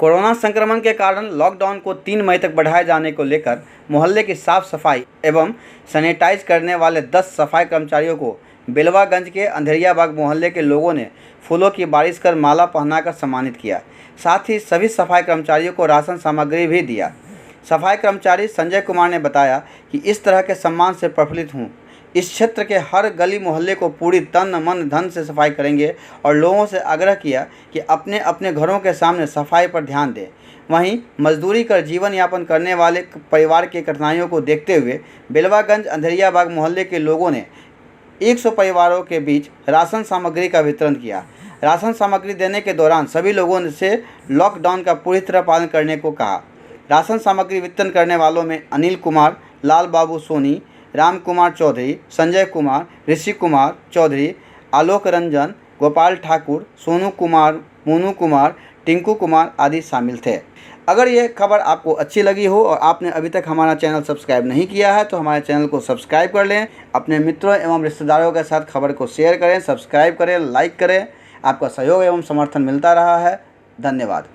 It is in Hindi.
कोरोना संक्रमण के कारण लॉकडाउन को 3 मई तक बढ़ाए जाने को लेकर मोहल्ले की साफ सफाई एवं सैनिटाइज करने वाले 10 सफाई कर्मचारियों को बेलवागंज के अंधेरिया बाग मोहल्ले के लोगों ने फूलों की बारिश कर माला पहनाकर सम्मानित किया। साथ ही सभी सफाई कर्मचारियों को राशन सामग्री भी दिया। सफाई कर्मचारी संजय कुमार ने बताया कि इस तरह के सम्मान से प्रफुल्लित हूँ। इस क्षेत्र के हर गली मोहल्ले को पूरी तन मन धन से सफाई करेंगे और लोगों से आग्रह किया कि अपने अपने घरों के सामने सफाई पर ध्यान दें। वहीं मजदूरी कर जीवन यापन करने वाले परिवार की कठिनाइयों को देखते हुए बेलवागंज अंधेरिया बाग मोहल्ले के लोगों ने 100 परिवारों के बीच राशन सामग्री का वितरण किया। राशन सामग्री देने के दौरान सभी लोगों से लॉकडाउन का पूरी तरह पालन करने को कहा। राशन सामग्री वितरण करने वालों में अनिल कुमार, लाल बाबू सोनी, राम कुमार चौधरी, संजय कुमार, ऋषि कुमार चौधरी, आलोक रंजन, गोपाल ठाकुर, सोनू कुमार, मोनू कुमार, टिंकू कुमार आदि शामिल थे। अगर ये खबर आपको अच्छी लगी हो और आपने अभी तक हमारा चैनल सब्सक्राइब नहीं किया है तो हमारे चैनल को सब्सक्राइब कर लें। अपने मित्रों एवं रिश्तेदारों के साथ खबर को शेयर करें, सब्सक्राइब करें, लाइक करें। आपका सहयोग एवं समर्थन मिलता रहा है। धन्यवाद।